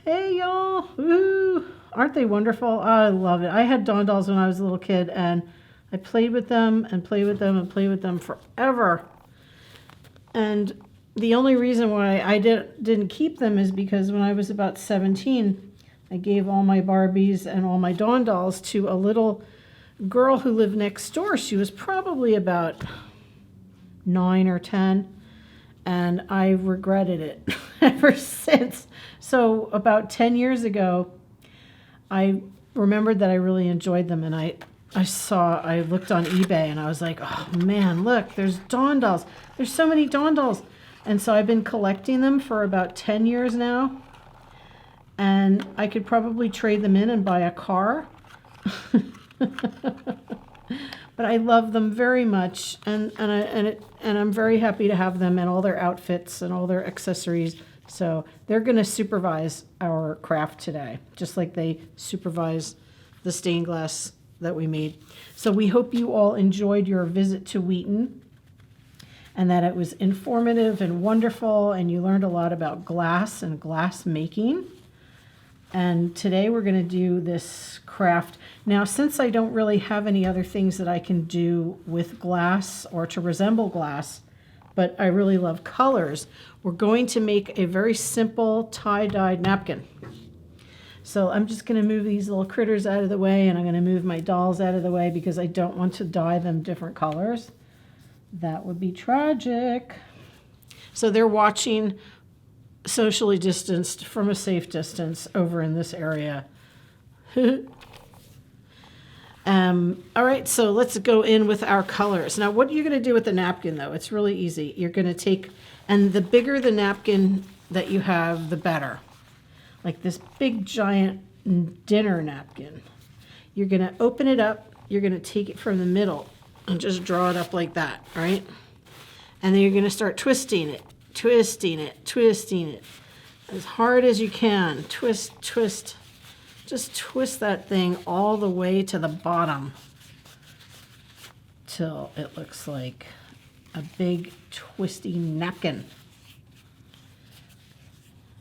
Hey y'all, woo! Aren't they wonderful? I love it. I had Dawn dolls when I was a little kid, and I played with them and played with them and played with them forever. And the only reason why I didn't keep them is because when I was about 17, I gave all my Barbies and all my Dawn dolls to a little girl who lived next door. She was probably about 9 or 10, and I regretted it ever since. So about 10 years ago, I remembered that I really enjoyed them, and I looked on eBay and I was like, oh man, look, there's Dawn dolls. There's so many Dawn dolls. And so I've been collecting them for about 10 years now. And I could probably trade them in and buy a car. But I love them very much, and I'm very happy to have them and all their outfits and all their accessories. So they're going to supervise our craft today, just like they supervise the stained glass that we made. So we hope you all enjoyed your visit to Wheaton, and that it was informative and wonderful, and you learned a lot about glass and glass making. And today we're going to do this craft. Now, since I don't really have any other things that I can do with glass or to resemble glass, but I really love colors, we're going to make a very simple tie-dyed napkin. So I'm just going to move these little critters out of the way, and I'm going to move my dolls out of the way because I don't want to dye them different colors. That would be tragic. So they're watching socially distanced from a safe distance over in this area. All right, so let's go in with our colors. Now, what you're going to do with the napkin, though, it's really easy. You're going to take, and the bigger the napkin that you have, the better. Like this big, giant dinner napkin. You're going to open it up. You're going to take it from the middle and just draw it up like that, right? And then you're going to start twisting it, twisting it, twisting it. As hard as you can. Twist, twist. Just twist that thing all the way to the bottom till it looks like a big twisty napkin.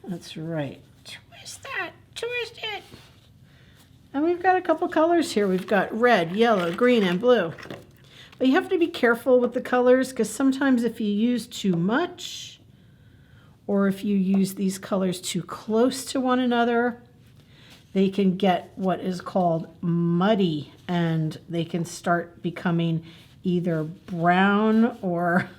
That's right. Twist that. Twist it. And we've got a couple colors here. We've got red, yellow, green, and blue. But you have to be careful with the colors because sometimes if you use too much or if you use these colors too close to one another, they can get what is called muddy, and they can start becoming either brown or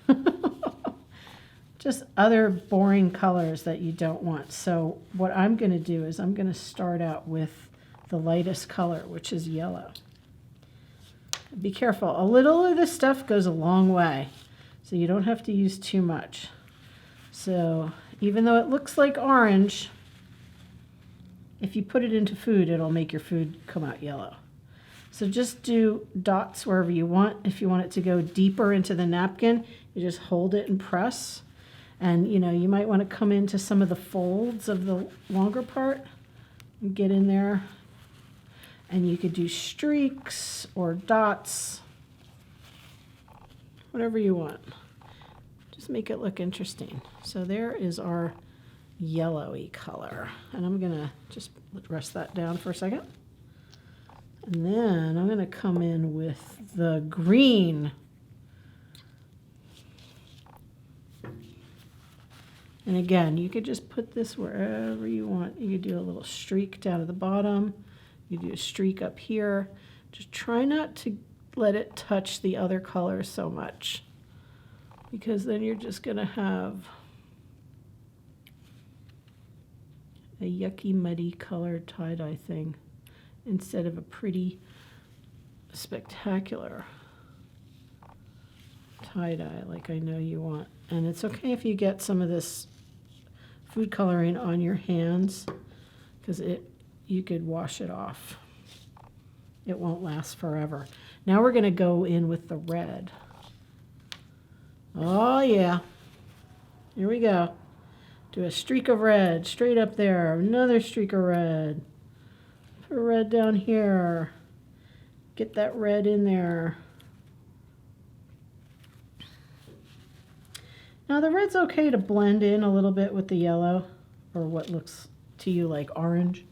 just other boring colors that you don't want. So what I'm going to do is I'm going to start out with the lightest color, which is yellow. Be careful. A little of this stuff goes a long way, so you don't have to use too much. So even though it looks like orange, if you put it into food, it'll make your food come out yellow. So just do dots wherever you want. If you want it to go deeper into the napkin, you just hold it and press. And you know, you might want to come into some of the folds of the longer part and get in there. And you could do streaks or dots, whatever you want. Just make it look interesting. So there is our yellowy color, and I'm gonna just rest that down for a second, and then I'm gonna come in with the green, and again you could just put this wherever you want. You could do a little streak down at the bottom, you do a streak up here. Just try not to let it touch the other color so much, because then you're just gonna have a yucky, muddy colored tie-dye thing instead of a pretty, spectacular tie-dye like I know you want. And it's okay if you get some of this food coloring on your hands, because you could wash it off. It won't last forever. Now we're going to go in with the red. Oh yeah, here we go. Do a streak of red straight up there, another streak of red. Put red down here. Get that red in there. Now the red's okay to blend in a little bit with the yellow, or what looks to you like orange,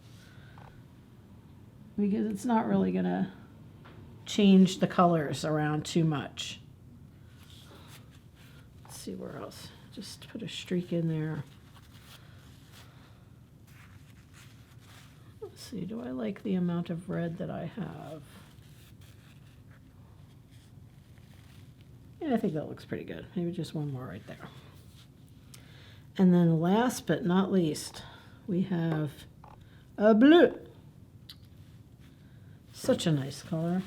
because it's not really gonna change the colors around too much. Let's see where else. Just put a streak in there. Let's see, do I like the amount of red that I have? Yeah, I think that looks pretty good. Maybe just one more right there. And then last but not least, we have a blue. Such a nice color.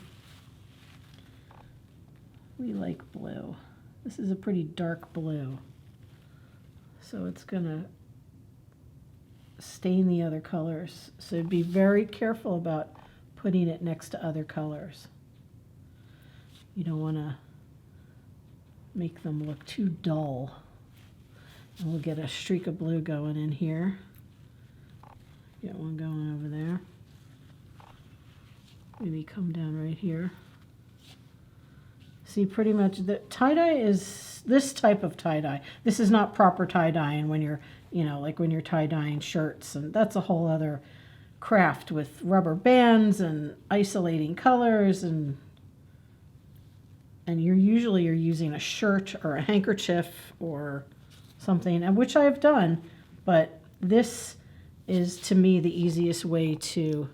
We like blue. This is a pretty dark blue. So it's gonna stain the other colors. So be very careful about putting it next to other colors. You don't wanna make them look too dull. And we'll get a streak of blue going in here. Get one going over there. Maybe come down right here. See, pretty much the tie-dye is this type of tie-dye. This is not proper tie-dyeing when you're, you know, like when you're tie-dyeing shirts, and that's a whole other craft with rubber bands and isolating colors, and you're using a shirt or a handkerchief or something, and which I've done, but this is to me the easiest way to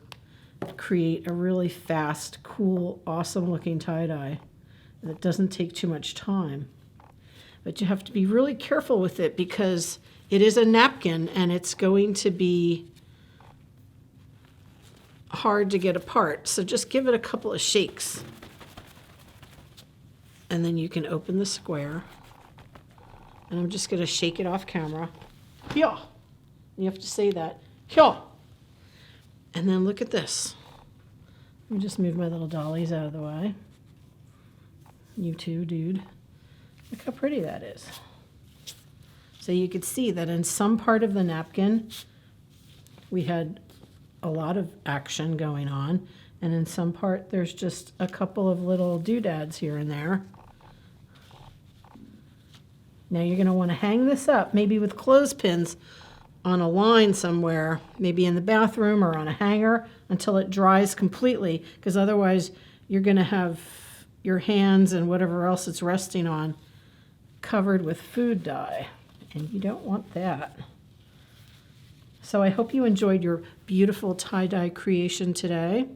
create a really fast, cool, awesome looking tie-dye that doesn't take too much time. But you have to be really careful with it because it is a napkin and it's going to be hard to get apart. So just give it a couple of shakes. And then you can open the square. And I'm just going to shake it off camera. Yeah. You have to say that. Yeah. And then look at this. Let me just move my little dollies out of the way. You too, dude. Look how pretty that is. So you could see that in some part of the napkin, we had a lot of action going on. And in some part, there's just a couple of little doodads here and there. Now you're going to want to hang this up, maybe with clothespins on a line somewhere, maybe in the bathroom or on a hanger until it dries completely, because otherwise you're going to have your hands and whatever else it's resting on covered with food dye, and you don't want that. So I hope you enjoyed your beautiful tie-dye creation today.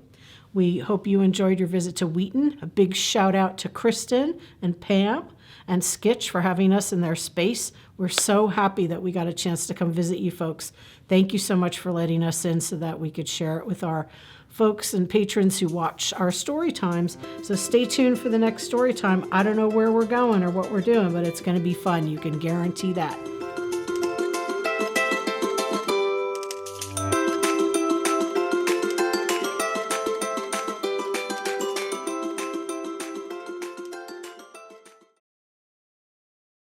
We hope you enjoyed your visit to Wheaton. A big shout out to Kristen and Pam and Skitch for having us in their space. We're so happy that we got a chance to come visit you folks. Thank you so much for letting us in so that we could share it with our folks and patrons who watch our story times. So stay tuned for the next story time. I don't know where we're going or what we're doing, but it's going to be fun. You can guarantee that.